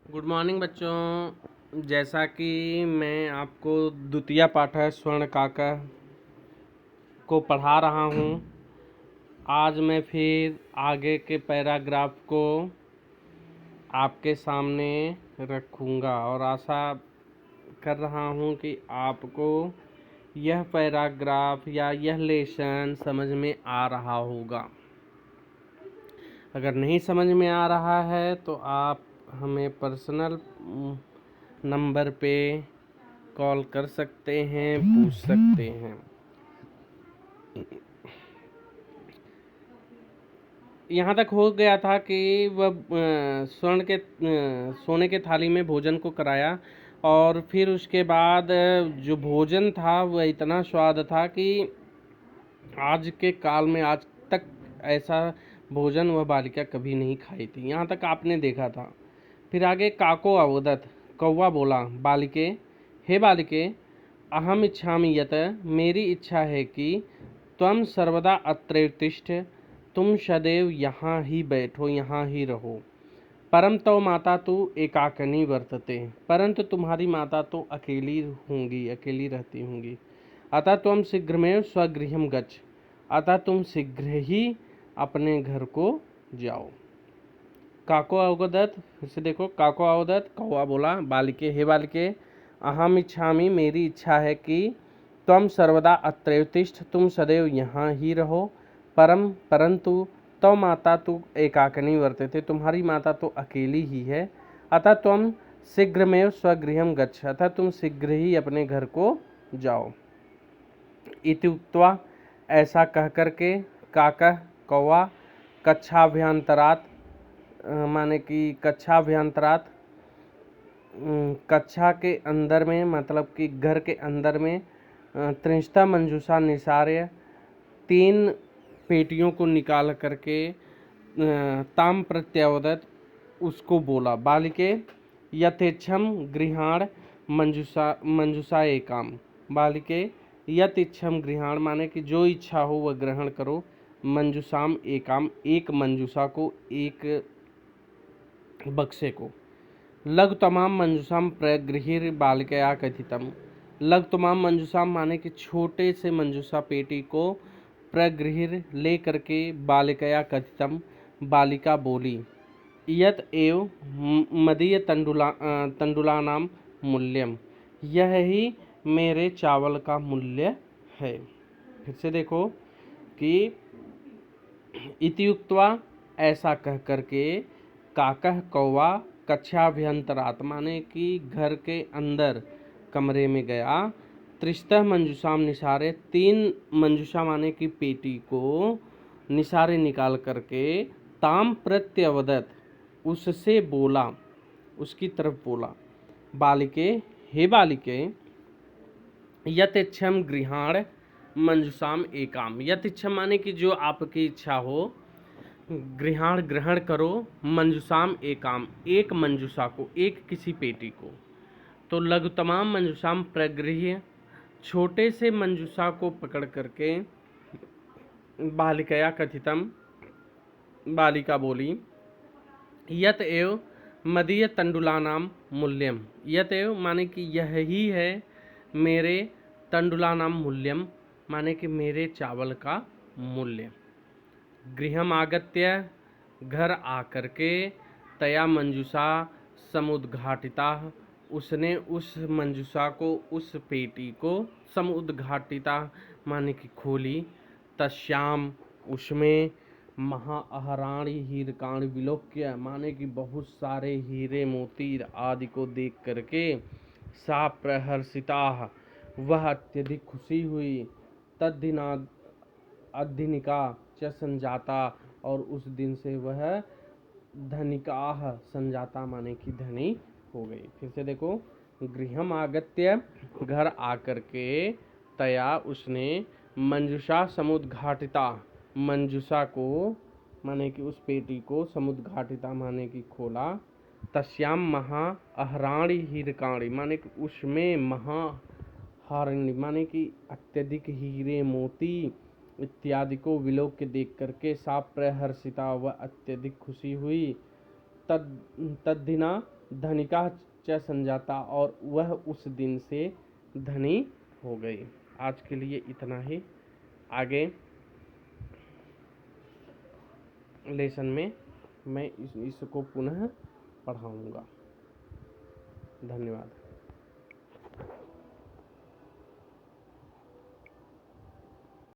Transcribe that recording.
Good morning बच्चों। जैसा कि मैं आपको द्वितीय पाठक स्वर्ण काका को पढ़ा रहा हूँ, आज मैं फिर आगे के पैराग्राफ को आपके सामने रखूँगा और आशा कर रहा हूँ कि आपको यह पैराग्राफ या यह लेसन समझ में आ रहा होगा। अगर नहीं समझ में आ रहा है तो आप हमें पर्सनल नंबर पे कॉल कर सकते हैं, पूछ सकते हैं। यहाँ तक हो गया था कि वह सोने के थाली में भोजन को कराया और फिर उसके बाद जो भोजन था वह इतना स्वाद था कि आज के काल में आज तक ऐसा भोजन वह बालिका कभी नहीं खाई थी। यहाँ तक आपने देखा था। फिर आगे काको अवदत, कौवा बोला, बालिके, हे बालिके, अहम इच्छामि यत, मेरी इच्छा है कि त्वं सर्वदा अत्र तिष्ठ, तुम सदैव यहाँ ही बैठो, यहाँ ही रहो। परम तव माता तो एकाकिनी वर्तते, परंतु तुम्हारी माता तो अकेली होंगी, अकेली रहती होंगी। अतः तुम शीघ्रमेव स्वगृहम गच्छ, अतः तुम शीघ्र ही अपने घर को जाओ। काको अवगत, फिर से देखो, काको अवगत, कौवा बोला, बालिके, हे बालिके, अहम इच्छामि, मेरी इच्छा है कि त्वं सर्वदा अत्रैव तिष्ठ, तुम सदैव यहाँ ही रहो। परंतु तव माता तो एकाकिनी वर्तते, तुम्हारी माता तो अकेली ही है। अतः तुम शीघ्रमेव स्वगृहम गच्छ, अतः तुम शीघ्र ही अपने घर को जाओ। इति उक्त्वा, ऐसा कह करके, काकः, कौवा, कक्षाभ्यंतरात्, माने कि कक्षाभ्यंतरात्, कक्षा के अंदर में, मतलब कि घर के अंदर में, त्रिंशता मंजूषा निसार्य, 3 पेटियों को निकाल करके, ताम प्रत्यावदत, उसको बोला, बालिके, यथेच्छम गृहाण मंजूषा एकाम, बालिके, यत इच्छम गृहाण, माने कि जो इच्छा हो वह ग्रहण करो, मंजूषाम एकाम, एक मंजूषा को, एक बक्से को। लघु तमाम मंजूषाम प्रगृहिर बालिकया कथितम, लघु तमाम मंजूषाम माने कि छोटे से मंजूषा पेटी को, प्रगृहिर ले करके, बालिकया कथितम, बालिका बोली, यत एव मदीय तंडुलानाम मूल्यम, यह ही मेरे चावल का मूल्य है। फिर से देखो कि इति उक्त्वा, ऐसा कह करके, काकः, कौवा, कक्षाभ्यंतरात्, माने कि घर के अंदर कमरे में गया, त्रिस्तः मंजूषाम निसारे, 3 मंजूषा माने की पेटी को निसारे निकाल करके, ताम प्रत्यवदत, उससे बोला, उसकी तरफ बोला, बालिके, हे बालिके, यथेच्छम गृहाण मंजूषाम एकाम, यथेच्छम माने कि जो आपकी इच्छा हो, गृहाण ग्रहण करो, मंजूषाम एकाम, एक मंजूषा को, एक किसी पेटी को। तो लघु तमाम मंजूषाम प्रगृह्य, छोटे से मंजूषा को पकड़ करके, बालिकया कथितम, बालिका बोली, यत एव मदीय तंडुलानाम मूल्यम, यत एव माने कि यह ही है मेरे तंडुलानाम मूल्यम, माने कि मेरे चावल का मूल्य। गृहम आगत्य, घर आकर के, तया मंजूषा समुद्घाटिता, उसने उस मंजूषा को, उस पेटी को, समुद्घाटिता माने कि खोली, तस्याम, उसमें, महाअहराणि हीरकाणि विलोक्य, माने कि बहुत सारे हीरे मोती आदि को देख करके, सा प्रहर्षिता, वह अत्यधिक खुशी हुई, तद्दिना अधनिका च संजाता, और उस दिन से वह धनिकाह, संजाता माने कि धनी हो गई। फिर से देखो, गृहम आगत्य, घर आकर के, तया, उसने, मंजूषा समुद्घाटिता, मंजूषा को माने कि उस पेटी को, समुद्घाटिता माने कि खोला, तस्याम महा अहराणि हीरकाणि, माने कि उसमें महाहारणी माने कि अत्यधिक हीरे मोती इत्यादि को विलोक के देख करके, सा प्रहर्षिता, वह अत्यधिक खुशी हुई, तद्दिना धनिका च संजाता, और वह उस दिन से धनी हो गई। आज के लिए इतना ही। आगे लेसन में मैं इसको पुनः पढ़ाऊँगा। धन्यवाद।